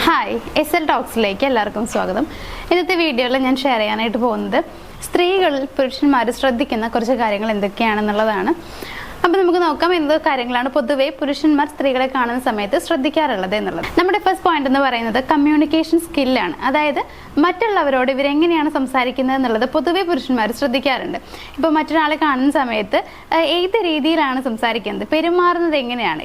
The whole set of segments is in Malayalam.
ഹായ് SL ടോക്സിലേക്ക് എല്ലാവർക്കും സ്വാഗതം. ഇന്നത്തെ വീഡിയോയിൽ ഞാൻ ഷെയർ ചെയ്യാനായിട്ട് പോകുന്നത് സ്ത്രീകളിൽ പുരുഷന്മാർ ശ്രദ്ധിക്കുന്ന കുറച്ച് കാര്യങ്ങൾ എന്തൊക്കെയാണെന്നുള്ളതാണ്. അപ്പോൾ നമുക്ക് നോക്കാം എന്ത് കാര്യങ്ങളാണ് പൊതുവെ പുരുഷന്മാർ സ്ത്രീകളെ കാണുന്ന സമയത്ത് ശ്രദ്ധിക്കാറുള്ളത് എന്നുള്ളത്. നമ്മുടെ ഫസ്റ്റ് പോയിന്റ് എന്ന് പറയുന്നത് കമ്മ്യൂണിക്കേഷൻ സ്കില്ലാണ്. അതായത് മറ്റുള്ളവരോട് ഇവരെങ്ങനെയാണ് സംസാരിക്കുന്നത് എന്നുള്ളത് പൊതുവെ പുരുഷന്മാർ ശ്രദ്ധിക്കാറുണ്ട്. ഇപ്പോൾ മറ്റൊരാളെ കാണുന്ന സമയത്ത് ഏത് രീതിയിലാണ് സംസാരിക്കുന്നത്, പെരുമാറുന്നത് എങ്ങനെയാണ്,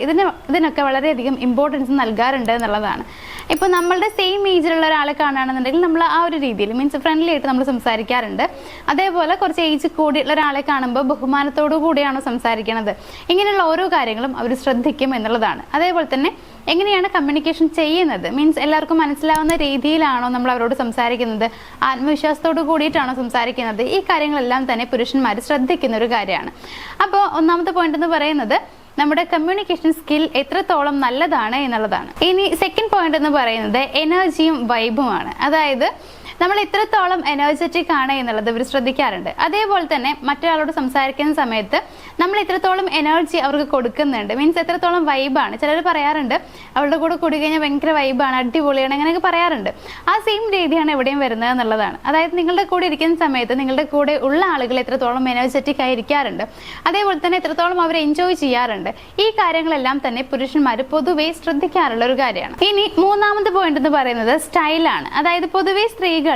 ഇതിനൊക്കെ വളരെയധികം ഇമ്പോർട്ടൻസ് നൽകാറുണ്ട് എന്നുള്ളതാണ്. ഇപ്പോൾ നമ്മളുടെ സെയിം ഏജിലുള്ള ഒരാളെ കാണുകയാണെന്നുണ്ടെങ്കിൽ നമ്മൾ ആ ഒരു രീതിയിൽ മീൻസ് ഫ്രണ്ട്ലി ആയിട്ട് നമ്മൾ സംസാരിക്കാറുണ്ട്. അതേപോലെ കുറച്ച് ഏജ് കൂടിയുള്ള ഒരാളെ കാണുമ്പോൾ ബഹുമാനത്തോടു കൂടിയാണോ സംസാരിക്കുന്നത്, ഇങ്ങനെയുള്ള ഓരോ കാര്യങ്ങളും അവർ ശ്രദ്ധിക്കും എന്നുള്ളതാണ്. അതേപോലെ തന്നെ എങ്ങനെയാണ് കമ്മ്യൂണിക്കേഷൻ ചെയ്യുന്നത്, മീൻസ് എല്ലാവർക്കും മനസ്സിലാവുന്ന രീതിയിലാണോ നമ്മൾ അവരോട് സംസാരിക്കുന്നത്, ആത്മവിശ്വാസത്തോടു കൂടിയിട്ടാണോ സംസാരിക്കുന്നത്, ഈ കാര്യങ്ങളെല്ലാം തന്നെ പുരുഷന്മാർ ശ്രദ്ധിക്കുന്ന ഒരു കാര്യമാണ്. അപ്പോൾ ഒന്നാമത്തെ പോയിന്റ് എന്ന് പറയുന്നത് നമ്മുടെ കമ്മ്യൂണിക്കേഷൻ സ്കിൽ എത്രത്തോളം നല്ലതാണ് എന്നുള്ളതാണ്. ഇനി സെക്കൻഡ് പോയിന്റ് എന്ന് പറയുന്നത് എനർജിയും വൈബുമാണ്. അതായത് നമ്മൾ എത്രത്തോളം എനർജറ്റിക് ആണ് എന്നുള്ളത് ഇവർ ശ്രദ്ധിക്കാറുണ്ട്. അതേപോലെ തന്നെ മറ്റൊരാളോട് സംസാരിക്കുന്ന സമയത്ത് നമ്മൾ എത്രത്തോളം എനർജി അവർക്ക് കൊടുക്കുന്നുണ്ട്, മീൻസ് എത്രത്തോളം വൈബാണ്. ചിലർ പറയാറുണ്ട് അവളുടെ കൂടെ കൂടി കഴിഞ്ഞാൽ ഭയങ്കര വൈബാണ്, അടിപൊളിയാണ്, അങ്ങനെയൊക്കെ പറയാറുണ്ട്. ആ സെയിം രീതിയാണ് എവിടെയും വരുന്നത് എന്നുള്ളതാണ്. അതായത് നിങ്ങളുടെ കൂടെ ഇരിക്കുന്ന സമയത്ത് നിങ്ങളുടെ കൂടെ ഉള്ള ആളുകൾ എത്രത്തോളം എനർജറ്റിക് ആയി ഇരിക്കാറുണ്ട്, അതേപോലെ തന്നെ എത്രത്തോളം അവർ എൻജോയ് ചെയ്യാറുണ്ട്, ഈ കാര്യങ്ങളെല്ലാം തന്നെ പുരുഷന്മാർ പൊതുവെ ശ്രദ്ധിക്കാറുള്ള ഒരു കാര്യമാണ്. ഇനി മൂന്നാമത്തെ പോയിന്റ് എന്ന് പറയുന്നത് സ്റ്റൈലാണ്. അതായത് പൊതുവെ സ്ത്രീകൾ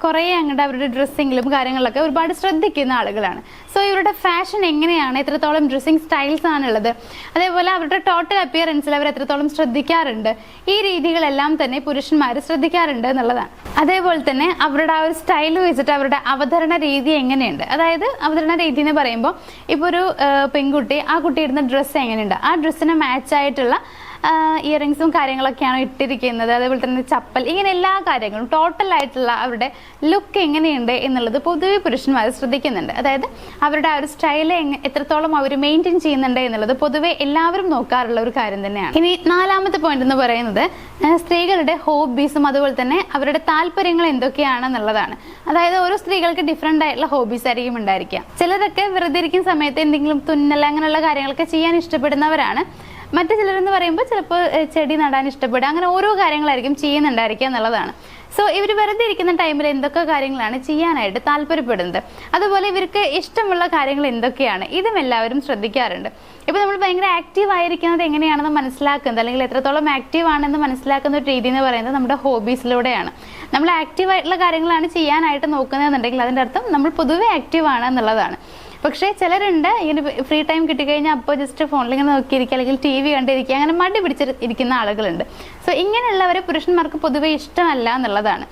കുറേ അങ്ങോട്ട് അവരുടെ ഡ്രസ്സിങ്ങിലും കാര്യങ്ങളിലൊക്കെ ഒരുപാട് ശ്രദ്ധിക്കുന്ന ആളുകളാണ്. സോ ഇവരുടെ ഫാഷൻ എങ്ങനെയാണ്, എത്രത്തോളം ഡ്രസ്സിങ് സ്റ്റൈൽസ് ആണുള്ളത്, അതേപോലെ അവരുടെ ടോട്ടൽ അപ്പിയറൻസിൽ അവർ എത്രത്തോളം ശ്രദ്ധിക്കാറുണ്ട്, ഈ രീതികളെല്ലാം തന്നെ പുരുഷന്മാർ ശ്രദ്ധിക്കാറുണ്ട് എന്നുള്ളതാണ്. അതേപോലെ തന്നെ അവരുടെ ആ ഒരു സ്റ്റൈൽ വെച്ചിട്ട് അവരുടെ അവതരണ രീതി എങ്ങനെയുണ്ട്. അതായത് അവതരണ രീതി എന്ന് പറയുമ്പോൾ ഇപ്പോൾ ഒരു പെൺകുട്ടി ആ കുട്ടി ഇടുന്ന ഡ്രസ്സ് എങ്ങനെയുണ്ട്, ആ ഡ്രസ്സിന് മാച്ച് ആയിട്ടുള്ള ഇയറിങ്സും കാര്യങ്ങളൊക്കെയാണ് ഇട്ടിരിക്കുന്നത്, അതേപോലെ തന്നെ ചപ്പൽ, ഇങ്ങനെ എല്ലാ കാര്യങ്ങളും ടോട്ടലായിട്ടുള്ള അവരുടെ ലുക്ക് എങ്ങനെയുണ്ട് എന്നുള്ളത് പൊതുവെ പുരുഷന്മാർ ശ്രദ്ധിക്കുന്നുണ്ട്. അതായത് അവരുടെ ആ ഒരു സ്റ്റൈല് എത്രത്തോളം അവർ മെയിൻറ്റെയിൻ ചെയ്യുന്നുണ്ട് എന്നുള്ളത് പൊതുവെ എല്ലാവരും നോക്കാറുള്ള ഒരു കാര്യം തന്നെയാണ്. ഇനി നാലാമത്തെ പോയിന്റ് എന്ന് പറയുന്നത് സ്ത്രീകളുടെ ഹോബീസും അതുപോലെ തന്നെ അവരുടെ താല്പര്യങ്ങൾ എന്തൊക്കെയാണെന്നുള്ളതാണ്. അതായത് ഓരോ സ്ത്രീകൾക്ക് ഡിഫറെൻ്റ് ആയിട്ടുള്ള ഹോബീസ് ആയിരിക്കും ഉണ്ടായിരിക്കുക. ചിലരൊക്കെ വെറുതെ ഇരിക്കുന്ന സമയത്ത് എന്തെങ്കിലും തുന്നൽ അങ്ങനെയുള്ള കാര്യങ്ങളൊക്കെ ചെയ്യാൻ ഇഷ്ടപ്പെടുന്നവരാണ്. മറ്റു ചിലരെന്ന് പറയുമ്പോൾ ചിലപ്പോൾ ചെടി നടാൻ ഇഷ്ടപ്പെടുക, അങ്ങനെ ഓരോ കാര്യങ്ങളായിരിക്കും ചെയ്യുന്നുണ്ടായിരിക്കുക എന്നുള്ളതാണ്. സോ ഇവർ വെറുതെ ഇരിക്കുന്ന ടൈമിൽ എന്തൊക്കെ കാര്യങ്ങളാണ് ചെയ്യാനായിട്ട് താല്പര്യപ്പെടുന്നത്, അതുപോലെ ഇവർക്ക് ഇഷ്ടമുള്ള കാര്യങ്ങൾ എന്തൊക്കെയാണ്, ഇതും എല്ലാവരും ശ്രദ്ധിക്കാറുണ്ട്. ഇപ്പോൾ നമ്മൾ ഭയങ്കര ആക്റ്റീവ് ആയിരിക്കുന്നത് എങ്ങനെയാണെന്ന് മനസ്സിലാക്കുന്നത്, അല്ലെങ്കിൽ എത്രത്തോളം ആക്റ്റീവ് ആണെന്ന് മനസ്സിലാക്കുന്ന ഒരു രീതി എന്ന് പറയുന്നത് നമ്മുടെ ഹോബീസിലൂടെയാണ്. നമ്മൾ ആക്റ്റീവ് ആയിട്ടുള്ള കാര്യങ്ങളാണ് ചെയ്യാനായിട്ട് നോക്കുന്നതെന്നുണ്ടെങ്കിൽ അതിൻ്റെ അർത്ഥം നമ്മൾ പൊതുവെ ആക്റ്റീവ് ആണ് എന്നുള്ളതാണ്. പക്ഷേ ചിലരുണ്ട് ഇങ്ങനെ ഫ്രീ ടൈം കിട്ടിക്കഴിഞ്ഞാൽ അപ്പോൾ ജസ്റ്റ് ഫോണിൽ ഇങ്ങനെ നോക്കിയിരിക്കുക, അല്ലെങ്കിൽ TV കണ്ടിരിക്കുക, അങ്ങനെ മടി പിടിച്ചിരിക്കുന്ന ആളുകളുണ്ട്. സോ ഇങ്ങനെയുള്ളവരെ പുരുഷന്മാർക്ക് പൊതുവെ ഇഷ്ടമല്ല എന്നുള്ളതാണ്.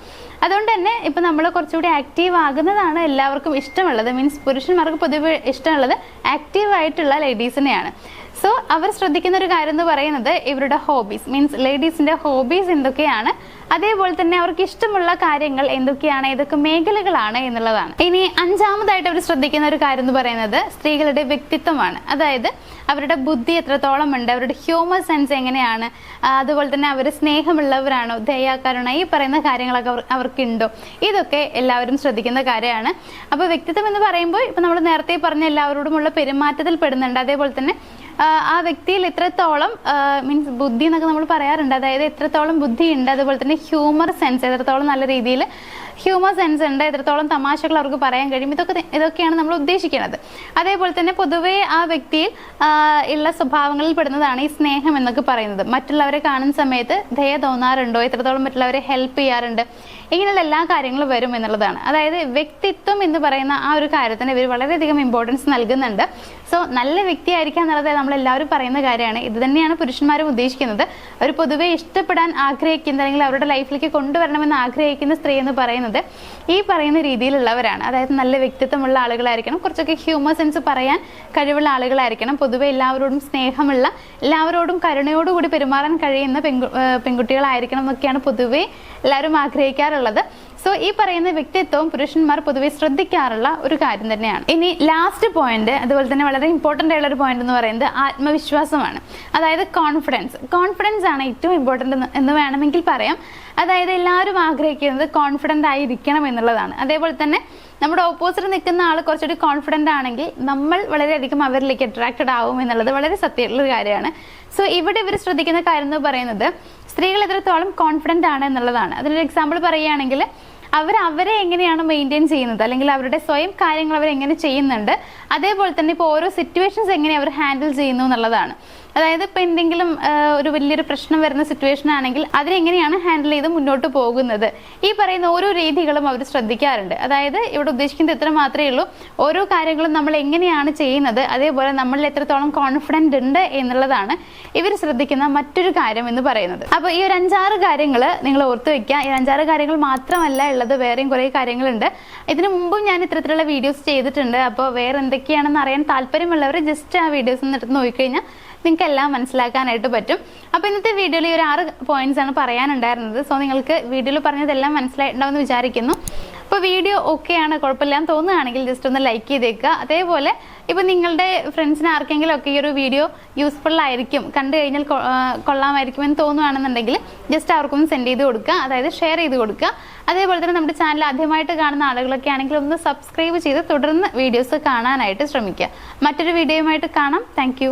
അതുകൊണ്ട് തന്നെ ഇപ്പം നമ്മൾ കുറച്ചുകൂടി ആക്റ്റീവ് ആകുന്നതാണ് എല്ലാവർക്കും ഇഷ്ടമുള്ളത്. മീൻസ് പുരുഷന്മാർക്ക് പൊതുവെ ഇഷ്ടമുള്ളത് ആക്റ്റീവ് ആയിട്ടുള്ള ലേഡീസിനെയാണ്. സോ അവർ ശ്രദ്ധിക്കുന്ന ഒരു കാര്യം എന്ന് പറയുന്നത് ഇവരുടെ ഹോബീസ്, മീൻസ് ലേഡീസിന്റെ ഹോബീസ് എന്തൊക്കെയാണ്, അതേപോലെ തന്നെ അവർക്ക് ഇഷ്ടമുള്ള കാര്യങ്ങൾ എന്തൊക്കെയാണ്, ഏതൊക്കെ മേഖലകളാണ് എന്നുള്ളതാണ്. ഇനി അഞ്ചാമതായിട്ട് അവർ ശ്രദ്ധിക്കുന്ന ഒരു കാര്യം എന്ന് പറയുന്നത് സ്ത്രീകളുടെ വ്യക്തിത്വമാണ്. അതായത് അവരുടെ ബുദ്ധി എത്രത്തോളം ഉണ്ട്, അവരുടെ ഹ്യൂമർ സെൻസ് എങ്ങനെയാണ്, അതുപോലെ തന്നെ അവർ സ്നേഹമുള്ളവരാണോ, ദയാകരുണ, ഈ പറയുന്ന കാര്യങ്ങളൊക്കെ അവർക്കുണ്ടോ, ഇതൊക്കെ എല്ലാവരും ശ്രദ്ധിക്കുന്ന കാര്യമാണ്. അപ്പോൾ വ്യക്തിത്വം എന്ന് പറയുമ്പോൾ ഇപ്പം നമ്മൾ നേരത്തെ പറഞ്ഞ എല്ലാവരോടുമുള്ള പെരുമാറ്റത്തിൽ പെടുന്നുണ്ട്. അതേപോലെ തന്നെ ആ വ്യക്തിയിൽ എത്രത്തോളം മീൻസ് ബുദ്ധി എന്നൊക്കെ നമ്മൾ പറയാറുണ്ട്, അതായത് എത്രത്തോളം ബുദ്ധി ഉണ്ട്, അതുപോലെ തന്നെ ഹ്യൂമർ സെൻസ് എത്രത്തോളം നല്ല രീതിയിൽ ഹ്യൂമർ സെൻസ് ഉണ്ട്, എത്രത്തോളം തമാശകൾ അവർക്ക് പറയാൻ കഴിയും, ഇതൊക്കെയാണ് നമ്മൾ ഉദ്ദേശിക്കുന്നത്. അതേപോലെ തന്നെ പൊതുവേ ആ വ്യക്തിയിൽ ഉള്ള സ്വഭാവങ്ങളിൽ പെടുന്നതാണ് ഈ സ്നേഹം എന്നൊക്കെ പറയുന്നത്. മറ്റുള്ളവരെ കാണുന്ന സമയത്ത് ദയ തോന്നാറുണ്ടോ, എത്രത്തോളം മറ്റുള്ളവരെ ഹെൽപ്പ് ചെയ്യാറുണ്ട്, ഇങ്ങനെയുള്ള എല്ലാ കാര്യങ്ങളും വരും എന്നുള്ളതാണ്. അതായത് വ്യക്തിത്വം എന്ന് പറയുന്ന ആ ഒരു കാര്യത്തിന് ഇവർ വളരെയധികം ഇമ്പോർട്ടൻസ് നൽകുന്നുണ്ട്. സോ നല്ല വ്യക്തിയായിരിക്കുക എന്നുള്ളത് നമ്മളെല്ലാവരും പറയുന്ന കാര്യമാണ്. ഇത് തന്നെയാണ് പുരുഷന്മാരും ഉദ്ദേശിക്കുന്നത്. അവർ പൊതുവെ ഇഷ്ടപ്പെടാൻ ആഗ്രഹിക്കുന്ന, അല്ലെങ്കിൽ അവരുടെ ലൈഫിലേക്ക് കൊണ്ടുവരണമെന്ന് ആഗ്രഹിക്കുന്ന സ്ത്രീ എന്ന് പറയുന്നത് ഈ പറയുന്ന രീതിയിലുള്ളവരാണ്. അതായത് നല്ല വ്യക്തിത്വമുള്ള ആളുകളായിരിക്കണം, കുറച്ചൊക്കെ ഹ്യൂമർ സെൻസ് പറയാൻ കഴിവുള്ള ആളുകളായിരിക്കണം, പൊതുവെ എല്ലാവരോടും സ്നേഹമുള്ള, എല്ലാവരോടും കരുണയോടുകൂടി പെരുമാറാൻ കഴിയുന്ന പെൺകുട്ടികളായിരിക്കണം എന്നൊക്കെയാണ് പൊതുവെ എല്ലാവരും ആഗ്രഹിക്കാറുള്ളത്. സോ ഈ പറയുന്ന വ്യക്തിത്വവും പുരുഷന്മാർ പൊതുവെ ശ്രദ്ധിക്കാറുള്ള ഒരു കാര്യം തന്നെയാണ്. ഇനി ലാസ്റ്റ് പോയിന്റ്, അതുപോലെ തന്നെ വളരെ ഇമ്പോർട്ടൻ്റ് ആയിട്ടുള്ള ഒരു പോയിന്റ് എന്ന് പറയുന്നത് ആത്മവിശ്വാസമാണ്. അതായത് കോൺഫിഡൻസ് ആണ് ഏറ്റവും ഇമ്പോർട്ടൻ്റ് എന്ന് വേണമെങ്കിൽ പറയാം. അതായത് എല്ലാവരും ആഗ്രഹിക്കുന്നത് കോൺഫിഡൻ്റ് ആയിരിക്കണം എന്നുള്ളതാണ്. അതേപോലെ തന്നെ നമ്മുടെ ഓപ്പോസിറ്റ് നിൽക്കുന്ന ആൾ കുറച്ചുകൂടി കോൺഫിഡൻ്റ് ആണെങ്കിൽ നമ്മൾ വളരെയധികം അവരിലേക്ക് അട്രാക്റ്റഡ് ആവും എന്നുള്ളത് വളരെ സത്യമുള്ള ഒരു കാര്യമാണ്. സോ ഇവിടെ ഇവർ ശ്രദ്ധിക്കുന്ന കാര്യം എന്ന് പറയുന്നത് സ്ത്രീകൾ എത്രത്തോളം കോൺഫിഡൻ്റ് ആണ് എന്നുള്ളതാണ്. അതിനൊരു എക്സാമ്പിൾ പറയുകയാണെങ്കിൽ അവരെ എങ്ങനെയാണ് മെയിൻറ്റെയിൻ ചെയ്യുന്നത്, അല്ലെങ്കിൽ അവരുടെ സ്വയം കാര്യങ്ങൾ അവരെങ്ങനെ ചെയ്യുന്നുണ്ട്, അതേപോലെ തന്നെ ഇപ്പോൾ ഓരോ സിറ്റുവേഷൻസ് എങ്ങനെ അവർ ഹാൻഡിൽ ചെയ്യുന്നു എന്നുള്ളതാണ്. അതായത് ഇപ്പോൾ എന്തെങ്കിലും ഒരു വലിയൊരു പ്രശ്നം വരുന്ന സിറ്റുവേഷൻ ആണെങ്കിൽ അതിനെങ്ങനെയാണ് ഹാൻഡിൽ ചെയ്ത് മുന്നോട്ട് പോകുന്നത്, ഈ പറയുന്ന ഓരോ രീതികളും അവർ ശ്രദ്ധിക്കാറുണ്ട്. അതായത് ഇവിടെ ഉദ്ദേശിക്കുന്നത് ഇത്ര മാത്രമേ ഉള്ളൂ, ഓരോ കാര്യങ്ങളും നമ്മൾ എങ്ങനെയാണ് ചെയ്യുന്നത്, അതേപോലെ നമ്മളിൽ എത്രത്തോളം കോൺഫിഡൻ്റ് ഉണ്ട് എന്നുള്ളതാണ് ഇവർ ശ്രദ്ധിക്കുന്ന മറ്റൊരു കാര്യം എന്ന് പറയുന്നത്. അപ്പോൾ ഈ ഒരു 5-6 കാര്യങ്ങൾ നിങ്ങൾ ഓർത്ത് വെക്കുക. ഈ 5-6 കാര്യങ്ങൾ മാത്രമല്ല ഉള്ളത്, വേറെയും കുറേ കാര്യങ്ങളുണ്ട്. ഇതിനു മുമ്പും ഞാൻ ഇത്തരത്തിലുള്ള വീഡിയോസ് ചെയ്തിട്ടുണ്ട്. അപ്പോൾ വേറെ എന്തൊക്കെയാണെന്ന് അറിയാൻ താല്പര്യമുള്ളവർ ജസ്റ്റ് ആ വീഡിയോസ് ഒന്ന് എടുത്ത് നോക്കിക്കഴിഞ്ഞാൽ നിങ്ങൾക്ക് എല്ലാം മനസ്സിലാക്കാനായിട്ട് പറ്റും. അപ്പോൾ ഇന്നത്തെ വീഡിയോയിൽ ഈ ഒരു 6 പോയിന്റ്സ് ആണ് പറയാനുണ്ടായിരുന്നത്. സോ നിങ്ങൾക്ക് വീഡിയോയിൽ പറഞ്ഞതെല്ലാം മനസ്സിലായിട്ടുണ്ടാവുമെന്ന് വിചാരിക്കുന്നു. അപ്പോൾ വീഡിയോ ഓക്കെയാണ്, കുഴപ്പമില്ലാന്ന് തോന്നുകയാണെങ്കിൽ ജസ്റ്റ് ഒന്ന് ലൈക്ക് ചെയ്തേക്കുക. അതേപോലെ ഇപ്പോൾ നിങ്ങളുടെ ഫ്രണ്ട്സിന് ആർക്കെങ്കിലും ഒക്കെ ഈ ഒരു വീഡിയോ യൂസ്ഫുൾ ആയിരിക്കും, കണ്ടു കഴിഞ്ഞാൽ കൊള്ളാമായിരിക്കും എന്ന് തോന്നുകയാണെന്നുണ്ടെങ്കിൽ ജസ്റ്റ് അവർക്കൊന്ന് സെൻഡ് ചെയ്ത് കൊടുക്കുക, അതായത് ഷെയർ ചെയ്ത് കൊടുക്കുക. അതേപോലെ തന്നെ നമ്മുടെ ചാനൽ ആദ്യമായിട്ട് കാണുന്ന ആളുകളൊക്കെ ആണെങ്കിൽ ഒന്ന് സബ്സ്ക്രൈബ് ചെയ്ത് തുടർന്ന് വീഡിയോസ് കാണാനായിട്ട് ശ്രമിക്കുക. മറ്റൊരു വീഡിയോയുമായിട്ട് കാണാം. താങ്ക്